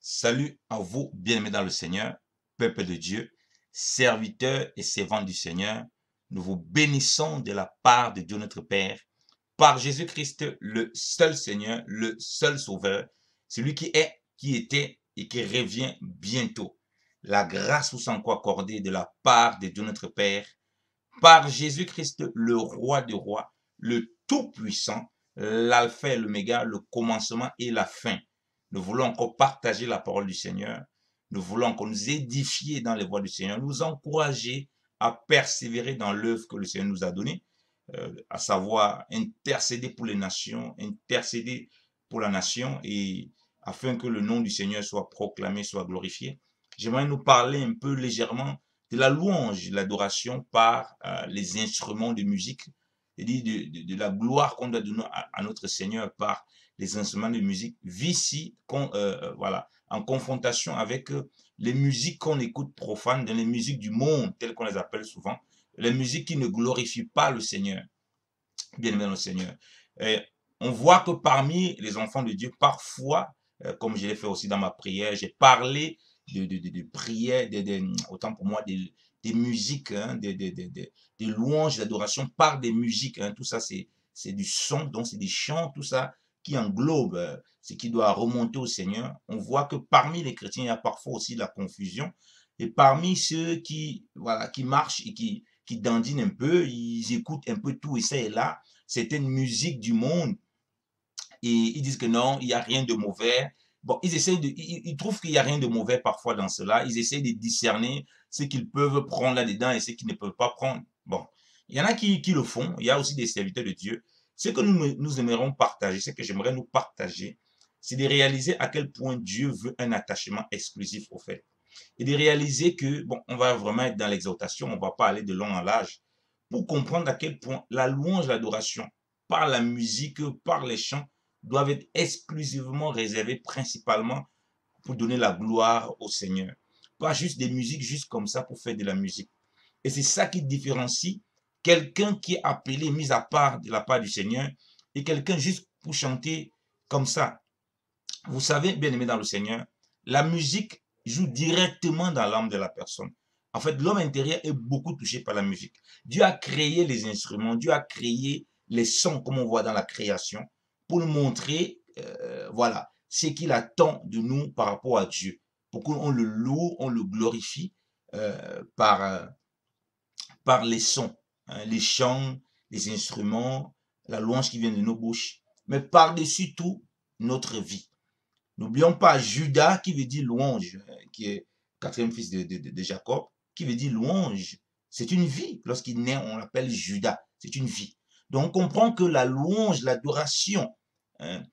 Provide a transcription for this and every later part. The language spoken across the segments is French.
Salut à vous, bien-aimés dans le Seigneur, peuple de Dieu, serviteurs et servants du Seigneur. Nous vous bénissons de la part de Dieu notre Père, par Jésus-Christ, le seul Seigneur, le seul Sauveur, celui qui est, qui était et qui revient bientôt. La grâce vous soit accordée de la part de Dieu notre Père, par Jésus-Christ, le roi des rois, le tout-puissant, l'alpha et l'oméga, le commencement et la fin. Nous voulons encore partager la parole du Seigneur. Nous voulons encore nous édifier dans les voies du Seigneur, nous encourager à persévérer dans l'œuvre que le Seigneur nous a donnée, à savoir intercéder pour les nations, intercéder pour la nation, et afin que le nom du Seigneur soit proclamé, soit glorifié. J'aimerais nous parler un peu légèrement de la louange, de l'adoration par les instruments de musique, c'est-à-dire de la gloire qu'on doit donner à notre Seigneur par les instruments de musique, vici, voilà, en confrontation avec les musiques qu'on écoute profanes, dans les musiques du monde, telles qu'on les appelle souvent, les musiques qui ne glorifient pas le Seigneur, bien aimé dans le Seigneur. Et on voit que parmi les enfants de Dieu, parfois, comme je l'ai fait aussi dans ma prière, j'ai parlé de prières, autant pour moi, des musiques, hein, des louanges, d'adoration par des musiques. Hein, tout ça, c'est du son, donc c'est des chants, tout ça qui englobe ce qui doit remonter au Seigneur. On voit que parmi les chrétiens, il y a parfois aussi la confusion. Et parmi ceux qui, voilà, qui marchent et qui dandinent un peu, ils écoutent un peu tout et ça et là, certaines musiques du monde, et ils disent que non, il n'y a rien de mauvais. Bon, ils trouvent qu'il n'y a rien de mauvais parfois dans cela. Ils essaient de discerner ce qu'ils peuvent prendre là-dedans et ce qu'ils ne peuvent pas prendre. Bon, il y en a qui le font. Il y a aussi des serviteurs de Dieu. Ce que nous aimerons partager, ce que j'aimerais nous partager, c'est de réaliser à quel point Dieu veut un attachement exclusif au fait. Et de réaliser que, bon, on va vraiment être dans l'exaltation, on ne va pas aller de long en large, pour comprendre à quel point la louange, l'adoration, par la musique, par les chants, doivent être exclusivement réservés principalement pour donner la gloire au Seigneur. Pas juste des musiques juste comme ça pour faire de la musique. Et c'est ça qui différencie quelqu'un qui est appelé, mis à part de la part du Seigneur, et quelqu'un juste pour chanter comme ça. Vous savez, bien aimé dans le Seigneur, la musique joue directement dans l'âme de la personne. En fait, l'homme intérieur est beaucoup touché par la musique. Dieu a créé les instruments, Dieu a créé les sons, comme on voit dans la création, pour nous montrer, voilà, ce qu'il attend de nous par rapport à Dieu, pour qu'on le loue, on le glorifie par les sons, hein, les chants, les instruments, la louange qui vient de nos bouches, mais par-dessus tout, notre vie. N'oublions pas Judas qui veut dire louange, qui est quatrième fils de Jacob, qui veut dire louange. C'est une vie. Lorsqu'il naît, on l'appelle Judas. C'est une vie. Donc, on comprend que la louange, l'adoration, hein,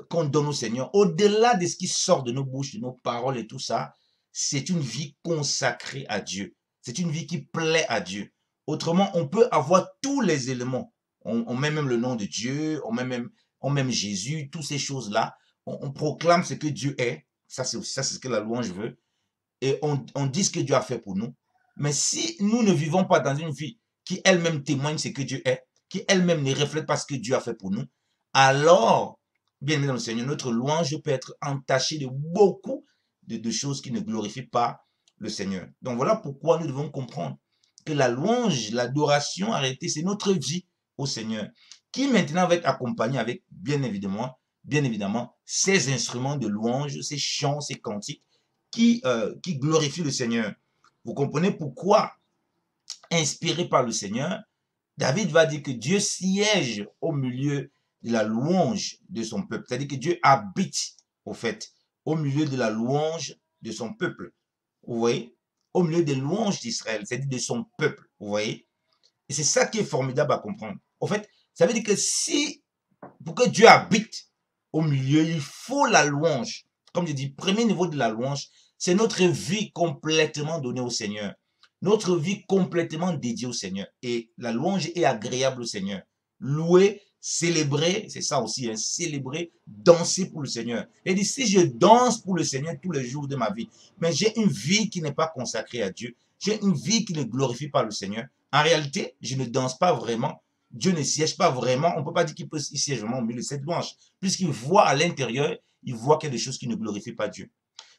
qu'on donne au Seigneur, au-delà de ce qui sort de nos bouches, de nos paroles et tout ça, c'est une vie consacrée à Dieu. C'est une vie qui plaît à Dieu. Autrement, on peut avoir tous les éléments. On met même le nom de Dieu, on met même Jésus, toutes ces choses-là. On proclame ce que Dieu est. Ça, c'est ce que la louange veut. Et on dit ce que Dieu a fait pour nous. Mais si nous ne vivons pas dans une vie qui elle-même témoigne ce que Dieu est, qui elle-même ne reflète pas ce que Dieu a fait pour nous, alors, bien aimé dans le Seigneur, notre louange peut être entachée de beaucoup de choses qui ne glorifient pas le Seigneur. Donc voilà pourquoi nous devons comprendre que la louange, l'adoration, arrêtée, c'est notre vie au Seigneur, qui maintenant va être accompagnée avec, bien évidemment, ces instruments de louange, ces chants, ces cantiques qui glorifient le Seigneur. Vous comprenez pourquoi, inspiré par le Seigneur, David va dire que Dieu siège au milieu de la louange de son peuple. C'est-à-dire que Dieu habite, au fait, au milieu de la louange de son peuple. Vous voyez? Au milieu des louanges d'Israël, c'est-à-dire de son peuple. Vous voyez? Et c'est ça qui est formidable à comprendre. Au fait, ça veut dire que pour que Dieu habite au milieu, il faut la louange. Comme je dis, premier niveau de la louange, c'est notre vie complètement donnée au Seigneur. Notre vie complètement dédiée au Seigneur. Et la louange est agréable au Seigneur. Louer, célébrer, c'est ça aussi, hein, célébrer, danser pour le Seigneur. Et dit, si je danse pour le Seigneur tous les jours de ma vie, mais j'ai une vie qui n'est pas consacrée à Dieu, j'ai une vie qui ne glorifie pas le Seigneur, en réalité, je ne danse pas vraiment. Dieu ne siège pas vraiment. On ne peut pas dire qu'il siège vraiment au milieu de cette louange. Puisqu'il voit à l'intérieur, ils voient qu'il y a des choses qui ne glorifient pas Dieu.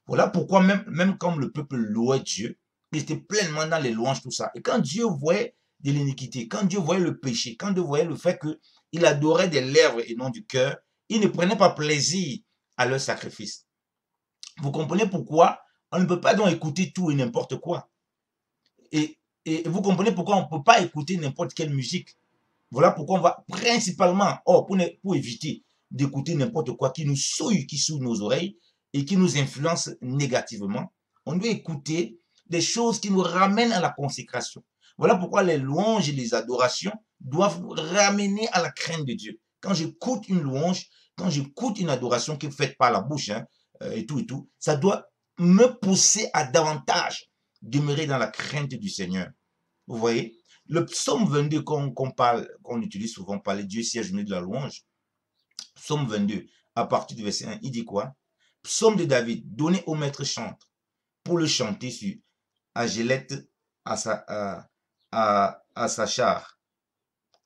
Voilà pourquoi même comme le peuple louait Dieu, il était pleinement dans les louanges, tout ça. Et quand Dieu voyait de l'iniquité, quand Dieu voyait le péché, quand Dieu voyait le fait qu'il adorait des lèvres et non du cœur, il ne prenait pas plaisir à leur sacrifice. Vous comprenez pourquoi on ne peut pas donc écouter tout et n'importe quoi. Et vous comprenez pourquoi on ne peut pas écouter n'importe quelle musique. Voilà pourquoi on va principalement, pour éviter d'écouter n'importe quoi qui nous souille, qui souille nos oreilles et qui nous influence négativement, on doit écouter des choses qui nous ramènent à la consécration. Voilà pourquoi les louanges et les adorations doivent ramener à la crainte de Dieu. Quand j'écoute une louange, quand j'écoute une adoration qui est faite par la bouche, et tout, ça doit me pousser à davantage demeurer dans la crainte du Seigneur. Vous voyez? Le psaume 22 qu'on utilise souvent, parler Dieu siège au milieu de la louange. Psaume 22, à partir du verset 1, il dit quoi? Psaume de David, donné au maître chantre pour le chanter sur Agélette à sa char,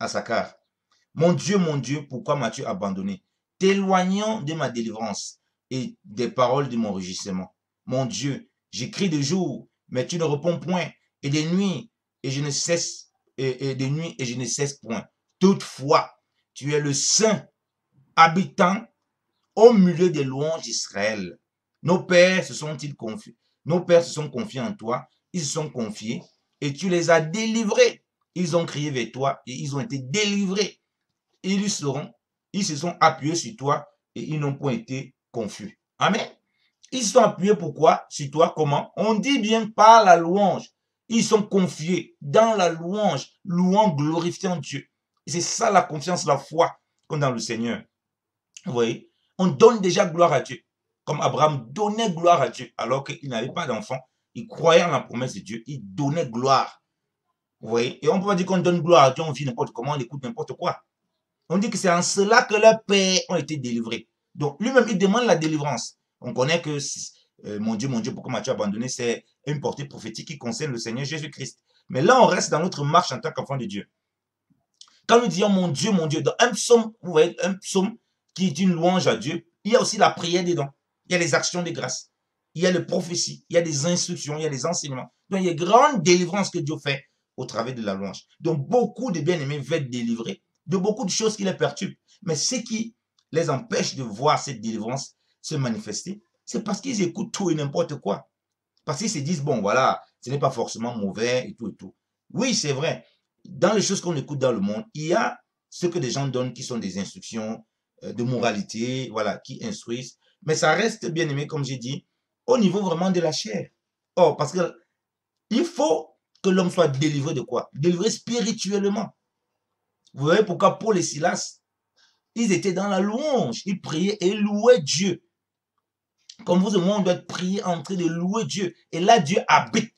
à sa car. Mon Dieu, pourquoi m'as-tu abandonné? T'éloignant de ma délivrance et des paroles de mon rugissement. Mon Dieu, j'écris de jour, mais tu ne réponds point, et de nuit, et je ne cesse, et de nuit, et je ne cesse point. Toutefois, tu es le Saint, habitant au milieu des louanges d'Israël. Nos pères se sont-ils confiés? Nos pères se sont confiés en toi, ils se sont confiés, et tu les as délivrés. Ils ont crié vers toi, et ils ont été délivrés. Ils se sont appuyés sur toi, et ils n'ont point été confus. Amen. Ils sont appuyés pourquoi? Sur toi, comment? On dit bien par la louange. Ils sont confiés dans la louange, louant, glorifiant Dieu. C'est ça la confiance, la foi qu'on a dans le Seigneur. Vous voyez? On donne déjà gloire à Dieu. Comme Abraham donnait gloire à Dieu alors qu'il n'avait pas d'enfant. Il croyait en la promesse de Dieu. Il donnait gloire. Vous voyez? Et on ne peut pas dire qu'on donne gloire à Dieu, on vit n'importe comment, on écoute n'importe quoi. On dit que c'est en cela que leurs pères ont été délivrés. Donc lui-même, il demande la délivrance. On connaît que, mon Dieu, pourquoi m'as-tu abandonné? C'est une portée prophétique qui concerne le Seigneur Jésus-Christ. Mais là, on reste dans notre marche en tant qu'enfant de Dieu. Quand nous disons mon Dieu, dans un psaume, vous voyez, un psaume qui est une louange à Dieu, il y a aussi la prière dedans. Il y a les actions de grâce. Il y a les prophéties. Il y a des instructions. Il y a des enseignements. Donc, il y a une grande délivrance que Dieu fait au travers de la louange. Donc, beaucoup de bien-aimés veulent être délivrés de beaucoup de choses qui les perturbent. Mais ce qui les empêche de voir cette délivrance se manifester, c'est parce qu'ils écoutent tout et n'importe quoi. Parce qu'ils se disent, bon, voilà, ce n'est pas forcément mauvais et tout et tout. Oui, c'est vrai. Dans les choses qu'on écoute dans le monde, il y a ce que des gens donnent qui sont des instructions de moralité, voilà, qui instruisent. Mais ça reste, bien aimé, comme j'ai dit, au niveau vraiment de la chair. Oh, parce que il faut que l'homme soit délivré de quoi? Délivré spirituellement. Vous voyez pourquoi Paul et Silas, ils étaient dans la louange. Ils priaient et louaient Dieu. Comme vous et moi, on doit prier en train de louer Dieu. Et là, Dieu habite.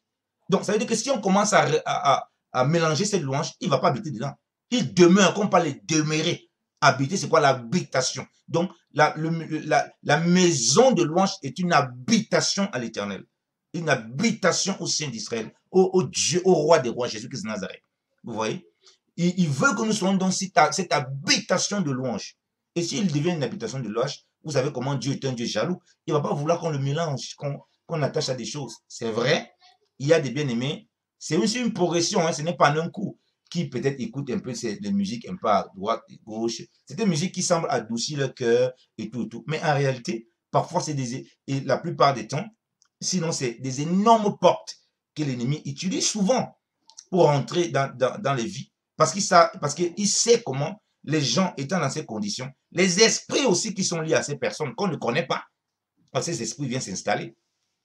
Donc, ça veut dire que si on commence à mélanger cette louange, il ne va pas habiter dedans. Il demeure, comme on parle de demeurer. Habiter, c'est quoi l'habitation? Donc, la maison de louange est une habitation à l'Éternel. Une habitation au sein d'Israël, au Dieu, au roi des rois, Jésus-Christ de Nazareth. Vous voyez? Il veut que nous soyons dans cette habitation de louange. Et s'il devient une habitation de louange, vous savez comment Dieu est un Dieu jaloux. Il ne va pas vouloir qu'on le mélange, qu'on attache à des choses. C'est vrai, il y a des bien-aimés. C'est aussi une progression, ce n'est pas un coup. Qui peut-être écoute un peu les musiques un peu à droite et gauche. C'est des musiques qui semblent adoucir le cœur et tout, tout. Mais en réalité, parfois, et la plupart des temps, sinon c'est des énormes portes que l'ennemi utilise souvent pour entrer dans les vies. Parce qu'il sait comment les gens étant dans ces conditions, les esprits aussi qui sont liés à ces personnes qu'on ne connaît pas, parce que ces esprits viennent s'installer.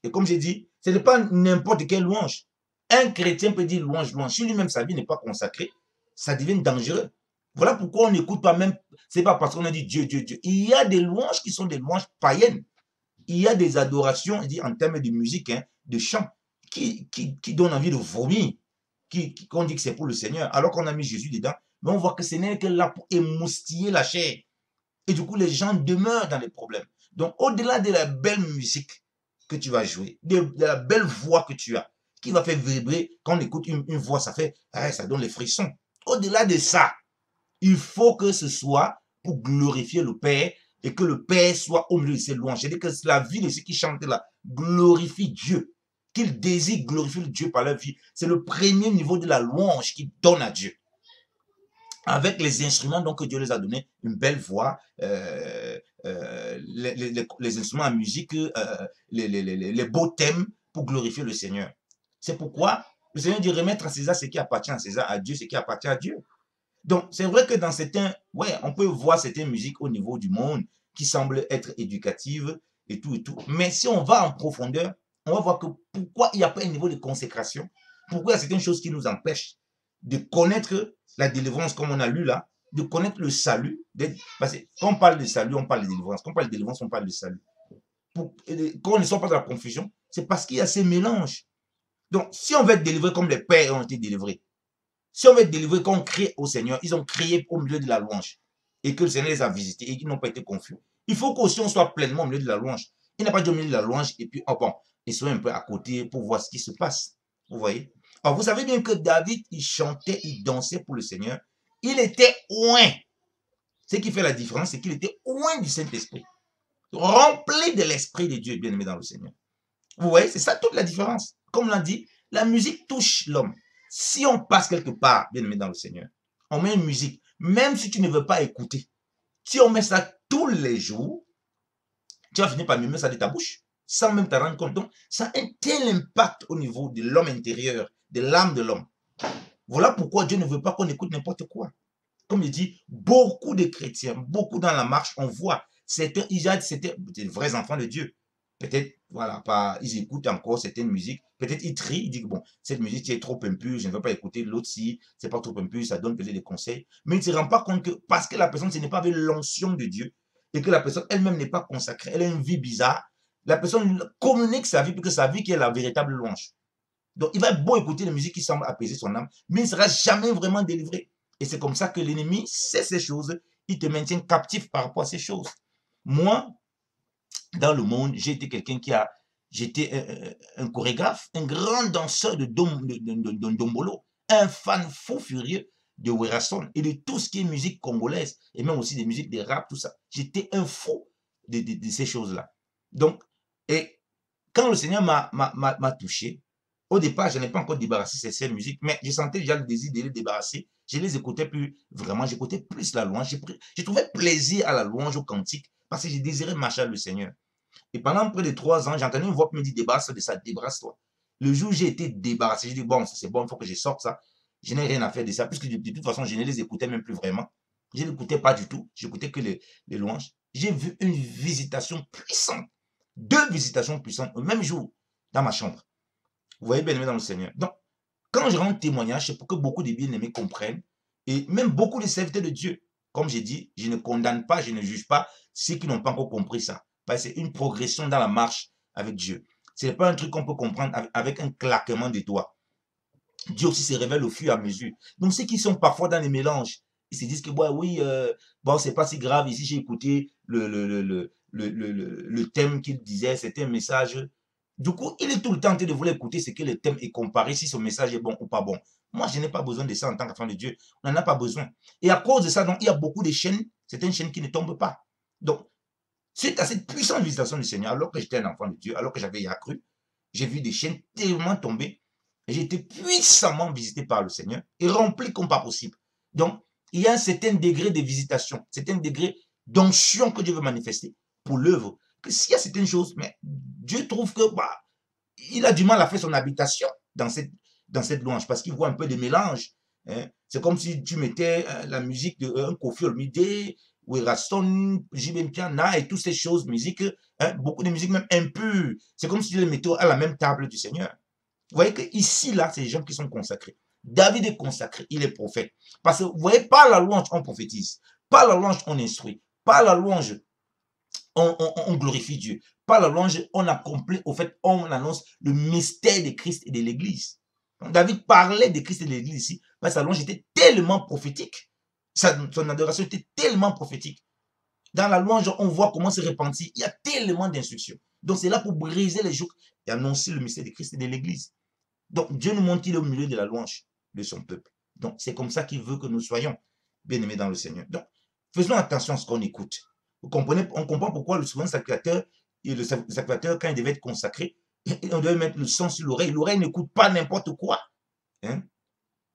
Et comme j'ai dit, ce n'est pas n'importe quelle louange. Un chrétien peut dire louange, louange. Si lui-même sa vie n'est pas consacrée, ça devient dangereux. Voilà pourquoi on n'écoute pas même, c'est pas parce qu'on a dit Dieu, Dieu, Dieu. Il y a des louanges qui sont des louanges païennes. Il y a des adorations, en termes de musique, de chant, qui donnent envie de vomir, qu'on dit que c'est pour le Seigneur, alors qu'on a mis Jésus dedans. Mais on voit que ce n'est que là pour émoustiller la chair. Et du coup, les gens demeurent dans les problèmes. Donc, au-delà de la belle musique que tu vas jouer, de la belle voix que tu as, qui va faire vibrer, quand on écoute une voix, ça donne les frissons. Au-delà de ça, il faut que ce soit pour glorifier le Père, et que le Père soit au milieu de ces louanges. C'est-à-dire que la vie de ceux qui chantent là glorifie Dieu, qu'ils désirent glorifier Dieu par leur vie. C'est le premier niveau de la louange qu'ils donnent à Dieu. Avec les instruments donc, que Dieu les a donnés, une belle voix, les instruments en musique, les beaux thèmes pour glorifier le Seigneur. C'est pourquoi le Seigneur dit remettre à César ce qui appartient à César, à Dieu ce qui appartient à Dieu. Donc, c'est vrai que dans certains, ouais, on peut voir certaines musiques au niveau du monde qui semblent être éducatives et tout, mais si on va en profondeur, on va voir que pourquoi il n'y a pas un niveau de consécration, pourquoi il y a certaines choses qui nous empêchent de connaître la délivrance comme on a lu là, de connaître le salut. Parce que quand on parle de salut, on parle de délivrance. Quand on parle de délivrance, on parle de salut. Quand on ne sort pas de la confusion, c'est parce qu'il y a ces mélanges. Donc, si on veut être délivré comme les pères ont été délivrés, si on veut être délivré quand on crie au Seigneur, ils ont crié au milieu de la louange et que le Seigneur les a visités et qu'ils n'ont pas été confus. Il faut qu'aussi on soit pleinement au milieu de la louange. Il n'a pas dit au milieu de la louange et puis, oh bon, ils sont un peu à côté pour voir ce qui se passe. Vous voyez? Alors, vous savez bien que David, il chantait, il dansait pour le Seigneur. Il était loin. Ce qui fait la différence, c'est qu'il était loin du Saint-Esprit. Rempli de l'Esprit de Dieu, bien aimé dans le Seigneur. Vous voyez, c'est ça toute la différence. Comme on l'a dit, la musique touche l'homme. Si on passe quelque part, bien aimé dans le Seigneur, on met une musique, même si tu ne veux pas écouter, si on met ça tous les jours, tu vas finir par mimer ça de ta bouche, sans même te rendre compte. Donc, ça a un tel impact au niveau de l'homme intérieur, de l'âme de l'homme. Voilà pourquoi Dieu ne veut pas qu'on écoute n'importe quoi. Comme il dit, beaucoup de chrétiens, beaucoup dans la marche, on voit, c'était des vrais enfants de Dieu. Peut-être, voilà, ils écoutent encore certaines musiques. Peut-être ils trient, ils disent, bon, cette musique est trop impure, je ne veux pas écouter. L'autre, si c'est pas trop impur, ça donne peut-être des conseils. Mais ils ne se rendent pas compte que parce que la personne, ce n'est pas avec l'onction de Dieu et que la personne elle-même n'est pas consacrée, elle a une vie bizarre, la personne communique sa vie, puisque sa vie qui est la véritable louange. Donc, il va beau écouter la musique qui semble apaiser son âme, mais il ne sera jamais vraiment délivré. Et c'est comme ça que l'ennemi sait ces choses, il te maintient captif par rapport à ces choses. Moi, dans le monde, j'ai été quelqu'un j'étais un chorégraphe, un grand danseur de dombolo, un fan fou furieux de Werason et de tout ce qui est musique congolaise, et même aussi des musiques de rap, tout ça. J'étais un fou de ces choses-là. Donc, et quand le Seigneur m'a touché, au départ, je n'ai pas encore débarrassé de ces musiques, mais je sentais déjà le désir de les débarrasser. Je les écoutais plus vraiment, j'écoutais plus la louange. Je trouvais plaisir à la louange, au cantique, parce que je désirais marcher avec le Seigneur. Et pendant près de 3 ans, j'entendais une voix qui me dit, débarrasse de ça, débarrasse-toi. Le jour où j'ai été débarrassé, j'ai dit, bon, c'est bon, il faut que je sorte ça. Je n'ai rien à faire de ça, puisque de toute façon, je ne les écoutais même plus vraiment. Je ne l'écoutais pas du tout. J'écoutais que les louanges. J'ai vu une visitation puissante. 2 visitations puissantes au même jour dans ma chambre. Vous voyez, bien aimé dans le Seigneur. Donc, quand je rends témoignage, c'est pour que beaucoup de bien-aimés comprennent, et même beaucoup de serviteurs de Dieu. Comme j'ai dit, je ne condamne pas, je ne juge pas ceux qui n'ont pas encore compris ça. Parce que c'est une progression dans la marche avec Dieu. Ce n'est pas un truc qu'on peut comprendre avec un claquement des doigts. Dieu aussi se révèle au fur et à mesure. Donc, ceux qui sont parfois dans les mélanges, ils se disent que, ouais, oui, bon, c'est pas si grave. Ici, j'ai écouté le thème qu'il disait, c'était un message. Du coup, il est tout le temps en train de vouloir écouter ce que le thème est comparé, si son message est bon ou pas bon. Moi, je n'ai pas besoin de ça en tant qu'enfant de Dieu. On n'en a pas besoin. Et à cause de ça, donc, il y a beaucoup de chaînes, certaines chaînes qui ne tombent pas. Donc, suite à cette puissante visitation du Seigneur, alors que j'étais un enfant de Dieu, alors que j'avais cru, j'ai vu des chaînes tellement tomber. Et j'ai été puissamment visité par le Seigneur et rempli comme pas possible. Donc, il y a un certain degré de visitation, un certain degré d'onction que Dieu veut manifester pour l'œuvre. Que s'il y a certaines choses, mais Dieu trouve que il a du mal à faire son habitation dans cette louange parce qu'il voit un peu de mélange. Hein. C'est comme si tu mettais la musique de Koffi Olomide, Werason, J.B. Piana et toutes ces choses, musique, hein, beaucoup de musiques même impures. C'est comme si tu les mettais à la même table du Seigneur. Vous voyez qu'ici, là, c'est des gens qui sont consacrés. David est consacré, il est prophète. Parce que, vous voyez, par la louange, on prophétise. Par la louange, on instruit. Par la louange, on glorifie Dieu. Par la louange, on accomplit, au fait, on annonce le mystère de Christ et de l'Église. David parlait de Christ et de l'Église ici, parce que sa louange était tellement prophétique. Son adoration était tellement prophétique. Dans la louange, on voit comment se repentir. Il y a tellement d'instructions. Donc, c'est là pour briser les jours et annoncer le mystère de Christ et de l'Église. Donc, Dieu nous montre qu'il est au milieu de la louange de son peuple. Donc, c'est comme ça qu'il veut que nous soyons bien-aimés dans le Seigneur. Donc, faisons attention à ce qu'on écoute. Vous comprenez, on comprend pourquoi souvent le sacrificateur, quand il devait être consacré, on devait mettre le son sur l'oreille. L'oreille n'écoute pas n'importe quoi. Hein?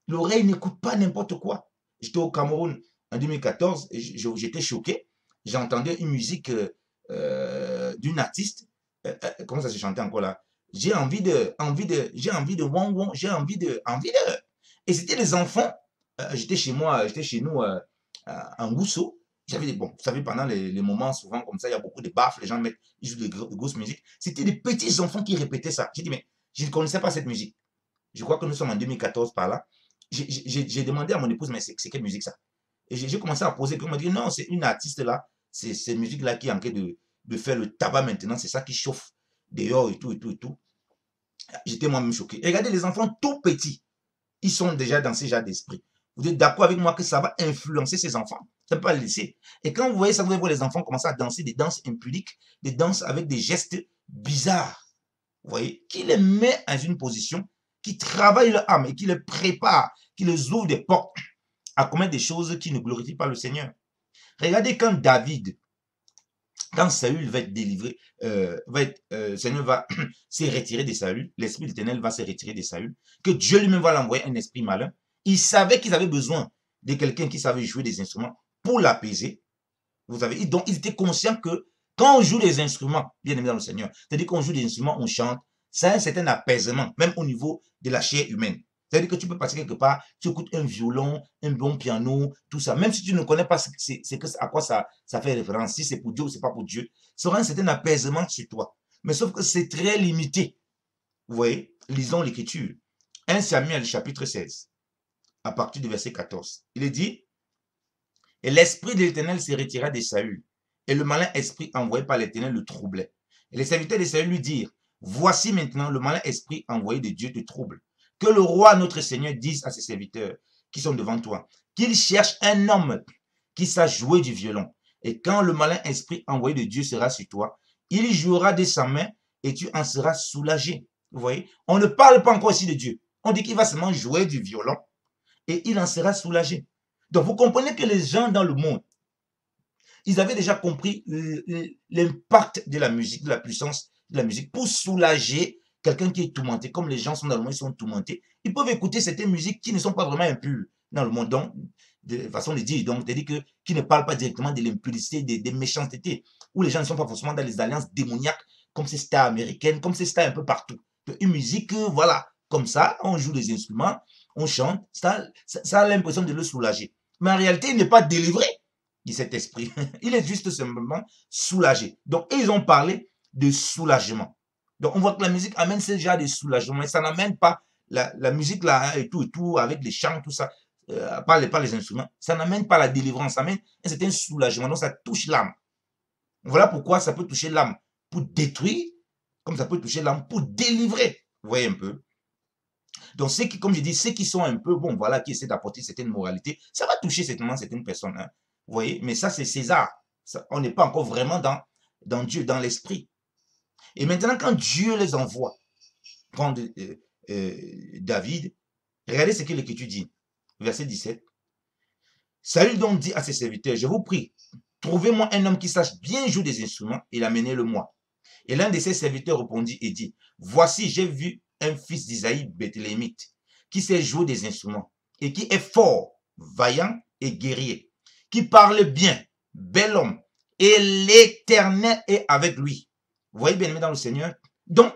L'oreille n'écoute pas n'importe quoi. J'étais au Cameroun en 2014 et j'étais choqué. J'entendais une musique d'une artiste. Comment ça se chantait encore là? J'ai envie de, wong wong, j'ai envie de. Et c'était les enfants. J'étais chez nous en Gousso. J'avais des, bon, vous savez, pendant les moments, souvent comme ça, il y a beaucoup de baffes, les gens mettent, ils jouent de grosses musiques. C'était des petits enfants qui répétaient ça. J'ai dit, mais je ne connaissais pas cette musique. Je crois que nous sommes en 2014 par là. J'ai demandé à mon épouse, mais c'est quelle musique ça? Et j'ai commencé à poser, puis on m'a dit, non, c'est une artiste là, c'est cette musique-là qui est en train de faire le tabac maintenant, c'est ça qui chauffe dehors et tout, et tout, et tout. J'étais moi-même choqué. Et regardez, les enfants tout petits, ils sont déjà dans ce genre d'esprit. Vous êtes d'accord avec moi que ça va influencer ces enfants? Ça ne peut pas les laisser. Et quand vous voyez ça, vous allez voir les enfants commencer à danser des danses impudiques, des danses avec des gestes bizarres. Vous voyez? Qui les met dans une position, qui travaille leur âme et qui les prépare, qui les ouvre des portes à commettre des choses qui ne glorifient pas le Seigneur. Regardez quand quand Saül va être délivré, le Seigneur va se retirer de Saül, l'Esprit d'Éternel va se retirer de Saül, que Dieu lui-même va l'envoyer un esprit malin. Il savait qu'ils avaient besoin de quelqu'un qui savait jouer des instruments pour l'apaiser. Vous savez, donc ils étaient conscients que quand on joue des instruments, bien aimé dans le Seigneur, c'est-à-dire qu'on joue des instruments, on chante, ça a un certain apaisement, même au niveau de la chair humaine. C'est-à-dire que tu peux passer quelque part, tu écoutes un violon, un bon piano, tout ça. Même si tu ne connais pas à quoi ça fait référence, si c'est pour Dieu ou c'est pas pour Dieu, ça aura un certain apaisement sur toi. Mais sauf que c'est très limité. Vous voyez, lisons l'Écriture. 1 Samuel chapitre 16, à partir du verset 14. Il est dit, et l'esprit de l'Éternel se retira de Saül, et le malin esprit envoyé par l'Éternel le troublait. Et les serviteurs de Saül lui dirent, voici maintenant le malin esprit envoyé de Dieu te trouble. Que le roi, notre Seigneur, dise à ses serviteurs qui sont devant toi, qu'il cherche un homme qui sache jouer du violon. Et quand le malin esprit envoyé de Dieu sera sur toi, il jouera de sa main et tu en seras soulagé. Vous voyez, on ne parle pas encore ici de Dieu. On dit qu'il va seulement jouer du violon et il en sera soulagé. Donc vous comprenez que les gens dans le monde, ils avaient déjà compris l'impact de la musique, de la puissance de la musique pour soulager quelqu'un qui est tourmenté. Comme les gens sont dans le monde, ils sont tourmentés. Ils peuvent écouter certaines musiques qui ne sont pas vraiment impures dans le monde. Donc, de façon de dire, donc, c'est-à-dire que qui ne parlent pas directement de l'impudicité, des méchancetés, où les gens ne sont pas forcément dans les alliances démoniaques, comme ces stars américaines, comme ces stars un peu partout. Une musique, voilà, comme ça, on joue des instruments, on chante, ça a l'impression de le soulager. Mais en réalité, il n'est pas délivré de cet esprit. Il est juste simplement soulagé. Donc, ils ont parlé de soulagement. Donc, on voit que la musique amène ce genre de soulagement, mais ça n'amène pas la musique là et tout, avec les chants, tout ça, par les instruments, ça n'amène pas la délivrance, ça amène un certain soulagement. Donc, ça touche l'âme. Voilà pourquoi ça peut toucher l'âme pour détruire, comme ça peut toucher l'âme pour délivrer. Vous voyez un peu? Donc, ceux qui, comme je dis, ceux qui sont un peu, bon, voilà, qui essaient d'apporter certaines moralités, ça va toucher certainement certaines personnes. Hein. Vous voyez? Mais ça, c'est César. Ça, on n'est pas encore vraiment dans Dieu, dans l'esprit. Et maintenant, quand Dieu les envoie, prendre David, regardez ce que l'Écriture dit. Verset 17. Saül donc dit à ses serviteurs, je vous prie, trouvez-moi un homme qui sache bien jouer des instruments et l'amenez-le-moi. Et l'un de ses serviteurs répondit et dit, voici, j'ai vu un fils d'Isaïe Bethlémite qui sait jouer des instruments et qui est fort, vaillant et guerrier, qui parle bien, bel homme, et l'Éternel est avec lui. Vous voyez bien aimé dans le Seigneur? Donc,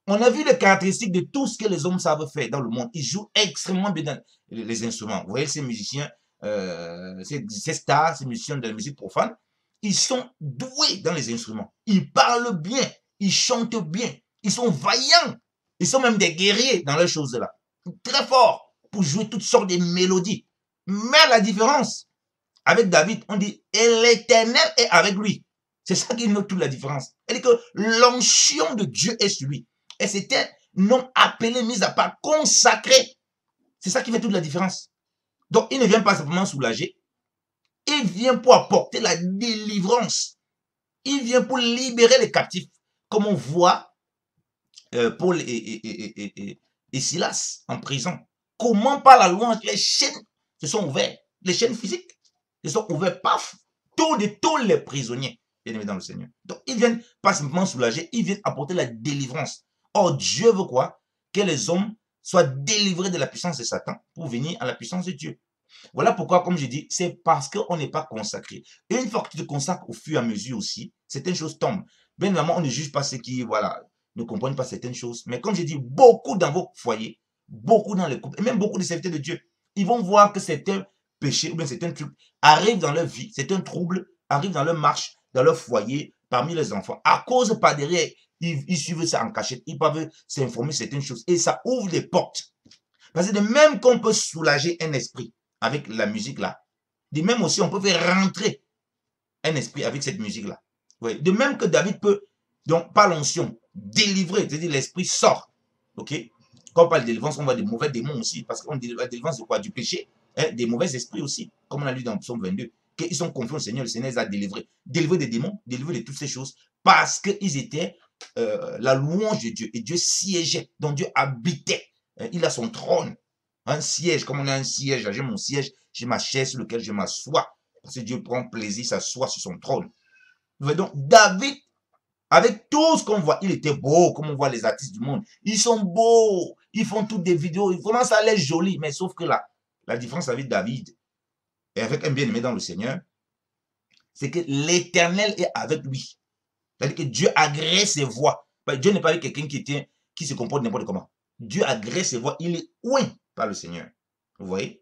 on a vu les caractéristiques de tout ce que les hommes savent faire dans le monde. Ils jouent extrêmement bien les instruments. Vous voyez ces musiciens, ces stars, ces musiciens de la musique profane, ils sont doués dans les instruments. Ils parlent bien, ils chantent bien, ils sont vaillants. Ils sont même des guerriers dans les choses-là. Très forts pour jouer toutes sortes de mélodies. Mais la différence, avec David, on dit, et l'Éternel est avec lui. C'est ça qui note toute la différence. Elle dit que l'onction de Dieu est sur lui. Et c'était non appelé, mis à part, consacré. C'est ça qui fait toute la différence. Donc, il ne vient pas simplement soulager. Il vient pour apporter la délivrance. Il vient pour libérer les captifs. Comme on voit Paul et Silas en prison. Comment par la louange, les chaînes se sont ouvertes. Les chaînes physiques se sont ouvertes. Paf! Tous les prisonniers bien-aimés dans le Seigneur. Donc, ils viennent pas simplement soulager, ils viennent apporter la délivrance. Or, Dieu veut quoi? Que les hommes soient délivrés de la puissance de Satan pour venir à la puissance de Dieu. Voilà pourquoi, comme je dis, c'est parce qu'on n'est pas consacré. Et une fois que tu te consacres au fur et à mesure aussi, certaines choses tombent. Bien évidemment, on ne juge pas ceux qui, voilà, ne comprennent pas certaines choses. Mais comme je dis, beaucoup dans vos foyers, beaucoup dans les couples, et même beaucoup de serviteurs de Dieu, ils vont voir que certains péchés ou bien certains trucs arrivent dans leur vie, certains troubles arrivent dans leur marche, dans leur foyer, parmi les enfants. À cause, par derrière, ils suivent ça en cachette, ils peuvent s'informer de certaines choses. Et ça ouvre des portes. Parce que de même qu'on peut soulager un esprit avec la musique là, de même aussi on peut faire rentrer un esprit avec cette musique là. Oui. De même que David peut, donc par l'onction, délivrer, c'est-à-dire l'esprit sort. Ok? Quand on parle de délivrance, on voit des mauvais démons aussi, parce qu'on dit la délivrance de quoi? Du péché, hein, des mauvais esprits aussi, comme on a lu dans le psaume 22, qu'ils sont confiés au Seigneur, le Seigneur les a délivrés. Délivrés des démons, délivrés de toutes ces choses, parce qu'ils étaient la louange de Dieu, et Dieu siégeait, donc Dieu habitait, hein, il a son trône, un siège, comme on a un siège, j'ai mon siège, j'ai ma chaise sur laquelle je m'assois, parce que Dieu prend plaisir, s'assoit sur son trône. Donc David, avec tout ce qu'on voit, il était beau, comme on voit les artistes du monde. Ils sont beaux, ils font toutes des vidéos, vraiment ça a l'air joli, mais sauf que là, la différence avec David et avec un bien-aimé dans le Seigneur, c'est que l'Éternel est avec lui. C'est-à-dire que Dieu agrée ses voix. Dieu n'est pas avec quelqu'un qui se comporte n'importe comment. Dieu agrée ses voix, il est oint par le Seigneur. Vous voyez?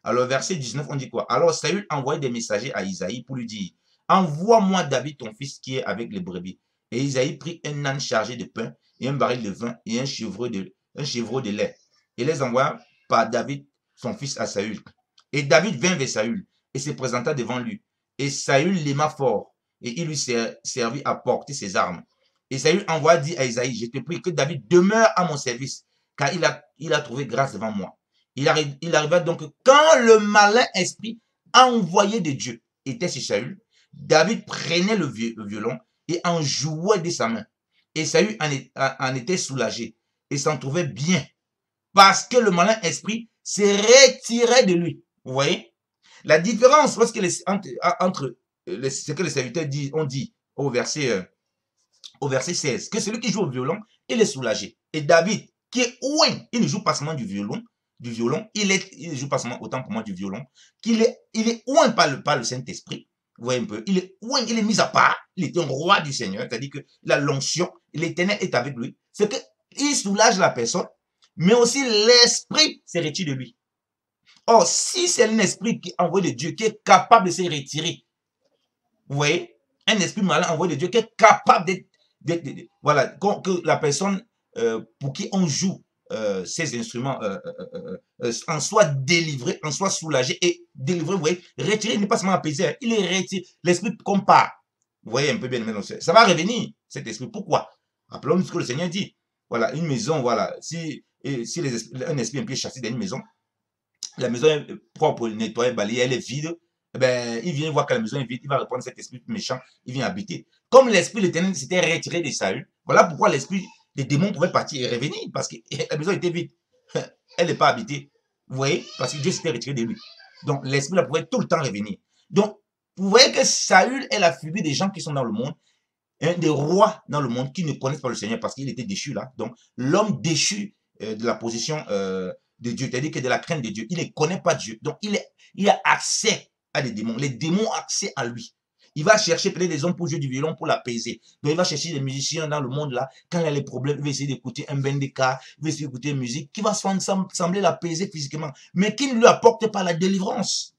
Alors, verset 19, on dit quoi? Alors, Saül envoie des messagers à Isaïe pour lui dire, envoie-moi David, ton fils, qui est avec les brebis. Et Isaïe prit un âne chargé de pain et un baril de vin et un chevreau de lait. Et les envoya par David, son fils, à Saül. Et David vint vers Saül et se présenta devant lui. Et Saül l'aima fort et il lui servit à porter ses armes. Et Saül envoya dire à Isaïe, je te prie que David demeure à mon service, car il a trouvé grâce devant moi. Il arriva donc que quand le malin esprit envoyé de Dieu était sur Saül, David prenait le violon et en jouait de sa main. Et Saül en était soulagé et s'en trouvait bien parce que le malin esprit se retirait de lui. Vous voyez? La différence entre ce que les serviteurs ont dit au verset 16, que celui qui joue au violon, il est soulagé. Et David, qui est ouin, il ne joue pas seulement du violon, il ne joue pas seulement autant pour moi du violon, il est ouin par le Saint-Esprit. Vous voyez un peu, il est ouin, il est mis à part, il est un roi du Seigneur, c'est-à-dire que la l'onction, l'Éternel est avec lui. C'est qu'il soulage la personne, mais aussi l'esprit se retire de lui. Or, si c'est un esprit qui envoie de Dieu, qui est capable de se retirer, vous voyez, un esprit malin envoyé de Dieu qui est capable voilà, que la personne pour qui on joue ces instruments en soit délivré, en soit soulagé et délivré, vous voyez, retiré, il n'est pas seulement apaisé, hein, il est retiré, l'esprit compare. Vous voyez un peu bien, ça va revenir, cet esprit. Pourquoi? Rappelons-nous ce que le Seigneur dit. Voilà, une maison, voilà, si un esprit impie est chassé dans une maison, la maison est propre, nettoyée, balayée, elle est vide, eh ben, il vient voir que la maison est vide, il va reprendre cet esprit méchant, il vient habiter. Comme l'esprit de l'Éternel s'était retiré de Saül, voilà pourquoi l'esprit des démons pouvait partir et revenir, parce que la maison était vide. Elle n'est pas habitée. Vous voyez? Parce que Dieu s'était retiré de lui. Donc, l'esprit là pouvait tout le temps revenir. Donc, vous voyez que Saül est la figure des gens qui sont dans le monde, des rois dans le monde qui ne connaissent pas le Seigneur parce qu'il était déchu là. Donc, l'homme déchu de la position de Dieu, c'est-à-dire que de la crainte de Dieu, il ne connaît pas Dieu. Donc, il a accès à des démons. Les démons ont accès à lui. Il va chercher peut-être des hommes pour jouer du violon, pour l'apaiser. Donc, il va chercher des musiciens dans le monde là. Quand il a les problèmes, il va essayer d'écouter un bendeka, il va essayer d'écouter une musique qui va sembler l'apaiser physiquement, mais qui ne lui apporte pas la délivrance.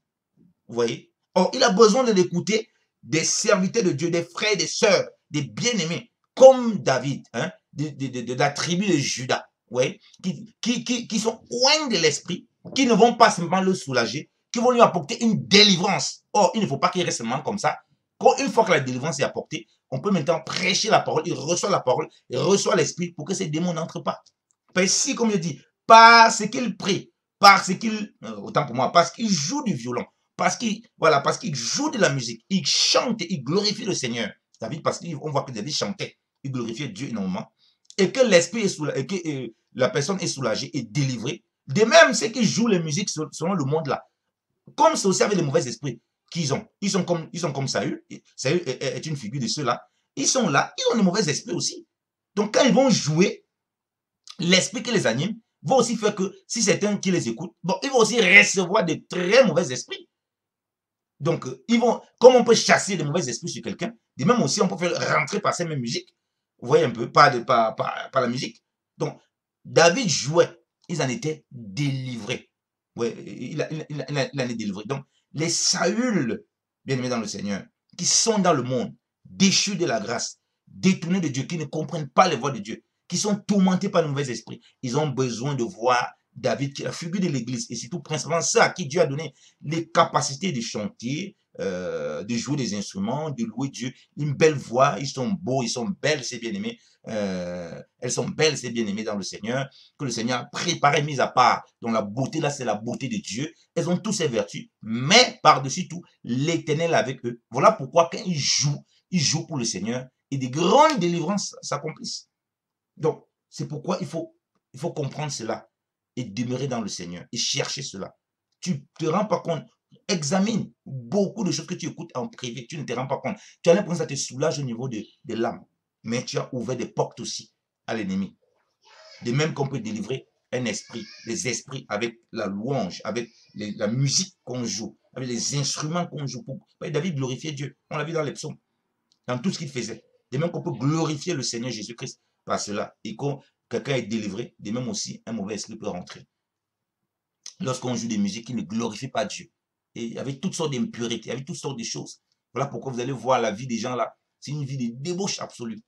Vous voyez? Or, il a besoin de l'écouter des serviteurs de Dieu, des frères, des sœurs, des bien-aimés, comme David, hein, de la tribu de Juda, ouais, qui sont loin de l'esprit, qui ne vont pas simplement le soulager, qui vont lui apporter une délivrance. Or, il ne faut pas qu'il reste seulement comme ça. Une fois que la délivrance est apportée, on peut maintenant prêcher la parole, il reçoit la parole, il reçoit l'esprit pour que ces démons n'entrent pas. Parce que, comme je dis, parce qu'il prie, parce qu'il, autant pour moi, parce qu'il joue du violon, parce qu'il joue de la musique, il chante, il glorifie le Seigneur. David, parce qu'on voit que David chantait, il glorifiait Dieu énormément, et que l'esprit est soulagé, et que la personne est soulagée et délivrée. De même, ceux qui jouent les musiques selon le monde là, comme c'est aussi avec les mauvais esprits, qu'ils ont. Ils sont comme Saül. Saül est une figure de ceux-là. Ils sont là, ils ont des mauvais esprits aussi. Donc quand ils vont jouer, l'esprit qui les anime va aussi faire que si c'est un qui les écoute, bon, ils vont aussi recevoir de très mauvais esprits. Donc, ils vont, comme on peut chasser les mauvais esprits sur quelqu'un, de même aussi, on peut faire rentrer par ces mêmes musiques. Vous voyez un peu, par la musique. Donc, David jouait, ils en étaient délivrés. Ouais, il en est délivré. Donc, les Saül, bien aimés dans le Seigneur, qui sont dans le monde, déchus de la grâce, détournés de Dieu, qui ne comprennent pas les voies de Dieu, qui sont tourmentés par le mauvais esprit, ils ont besoin de voir David, qui est la figure de l'Église, et surtout principalement ça à qui Dieu a donné les capacités de chanter, de jouer des instruments, de louer Dieu, une belle voix, ils sont beaux, ils sont belles, ces bien-aimés, elles sont belles, ces bien-aimés dans le Seigneur, que le Seigneur a préparé, mis à part, dont la beauté là, c'est la beauté de Dieu, elles ont toutes ces vertus, mais par-dessus tout, l'Éternel avec eux. Voilà pourquoi quand ils jouent pour le Seigneur, et des grandes délivrances s'accomplissent. Donc, c'est pourquoi il faut comprendre cela et demeurer dans le Seigneur et chercher cela. Tu ne te rends pas compte. Examine beaucoup de choses que tu écoutes en privé. Tu ne te rends pas compte. Tu as l'impression que ça te soulage au niveau de l'âme. Mais tu as ouvert des portes aussi à l'ennemi. De même qu'on peut délivrer un esprit, des esprits avec la louange, avec la musique qu'on joue, avec les instruments qu'on joue. David glorifiait Dieu. On l'a vu dans les psaumes, dans tout ce qu'il faisait. De même qu'on peut glorifier le Seigneur Jésus-Christ par cela. Et quand quelqu'un est délivré, de même aussi, un mauvais esprit peut rentrer. Lorsqu'on joue des musiques qui ne glorifient pas Dieu, et avec toutes sortes d'impuretés, avec toutes sortes de choses. Voilà pourquoi vous allez voir la vie des gens là, c'est une vie de débauche absolue.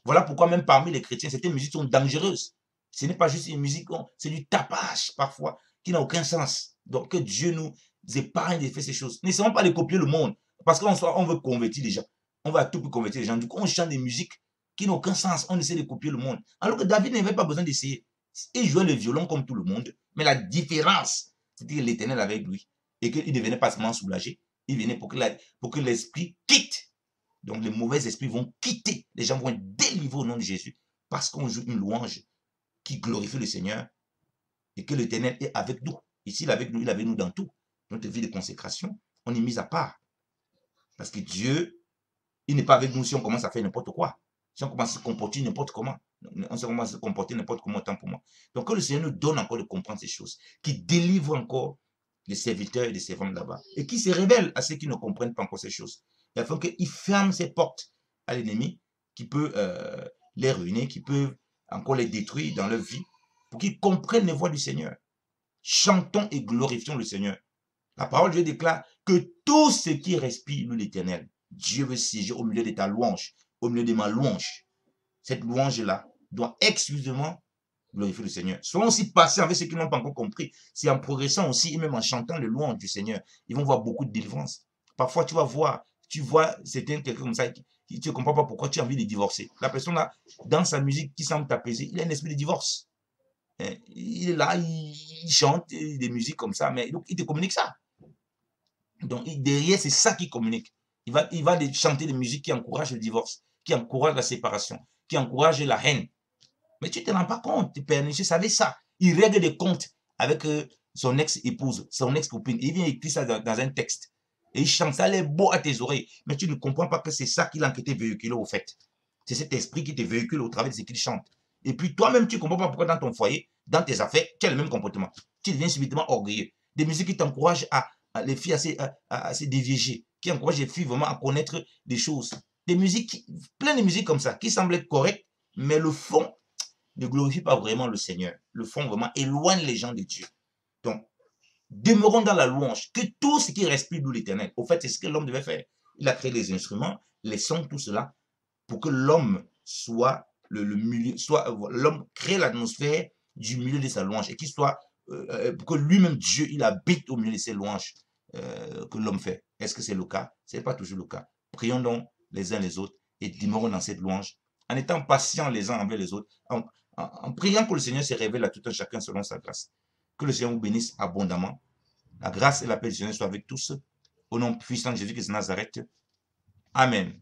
Voilà pourquoi même parmi les chrétiens, certaines musiques sont dangereuses. Ce n'est pas juste une musique, c'est du tapage parfois, qui n'a aucun sens. Donc que Dieu nous épargne de faire ces choses. N'essayons pas de copier le monde, parce qu'on veut convertir les gens. On va tout pour convertir les gens. Du coup, on chante des musiques qui n'ont aucun sens. On essaie de copier le monde. Alors que David n'avait pas besoin d'essayer. Il jouait le violon comme tout le monde, mais la différence, c'était l'Éternel avec lui. Et qu'il ne venait pas seulement soulager, il venait pour que l'esprit quitte. Donc les mauvais esprits vont quitter. Les gens vont être délivrés au nom de Jésus parce qu'on joue une louange qui glorifie le Seigneur et que l'Éternel est avec nous. Ici, il est avec nous, il est avec nous dans tout. Notre vie de consécration, on est mis à part. Parce que Dieu, il n'est pas avec nous si on commence à faire n'importe quoi. Si on commence à se comporter n'importe comment. On se commence à se comporter n'importe comment, autant pour moi. Donc, que le Seigneur nous donne encore de comprendre ces choses, qui délivre encore les serviteurs et les servantes là-bas, et qui se révèle à ceux qui ne comprennent pas encore ces choses. Et afin qu'il ferme ses portes à l'ennemi, qui peut les ruiner, qui peut encore les détruire dans leur vie, pour qu'ils comprennent les voies du Seigneur. Chantons et glorifions le Seigneur. La parole de Dieu déclare que tout ce qui respire loue l'Éternel. Dieu veut siéger au milieu de ta louange, au milieu de ma louange. Cette louange-là doit exclusivement glorifier le Seigneur. Soyons aussi patients avec ceux qui n'ont pas encore compris. C'est en progressant aussi, et même en chantant les louanges du Seigneur, ils vont voir beaucoup de délivrance. Parfois, tu vois certains quelqu'un comme ça, tu ne comprends pas pourquoi tu as envie de divorcer. La personne là, dans sa musique qui semble t'apaiser, il a un esprit de divorce. Il est là, il chante des musiques comme ça, mais donc il te communique ça. Donc derrière, c'est ça qu'il communique. Il va chanter des musiques qui encouragent le divorce, qui encouragent la séparation, qui encouragent la haine. Mais tu ne te rends pas compte, Père Niché savait ça. Il règle des comptes avec son ex-épouse, son ex-copine. Il vient écrire ça dans un texte. Et il chante ça, elle est beau à tes oreilles. Mais tu ne comprends pas que c'est ça qu'il a enquêté véhiculé au fait. C'est cet esprit qui te véhicule au travers de ce qu'il chante. Et puis toi-même, tu ne comprends pas pourquoi dans ton foyer, dans tes affaires, tu as le même comportement. Tu deviens subitement orgueilleux. Des musiques qui t'encouragent les filles à se déviéger, qui encouragent les filles vraiment à connaître des choses. Des musiques, plein de musiques comme ça, qui semblent être correctes, mais le fond ne glorifie pas vraiment le Seigneur. Le fond vraiment éloigne les gens de Dieu. Donc, demeurons dans la louange, que tout ce qui respire loue l'Éternel. Au fait, c'est ce que l'homme devait faire. Il a créé les instruments, les sons, tout cela, pour que l'homme soit le milieu, l'homme crée l'atmosphère du milieu de sa louange et qu'il soit, pour que lui-même, Dieu, il habite au milieu de ses louanges que l'homme fait. Est-ce que c'est le cas? Ce n'est pas toujours le cas. Prions donc les uns les autres et demeurons dans cette louange en étant patients les uns envers les autres, en priant que le Seigneur se révèle à tout un chacun selon sa grâce. Que le Seigneur vous bénisse abondamment. La grâce et la paix du Seigneur soient avec tous. Au nom puissant de Jésus-Christ de Nazareth. Amen.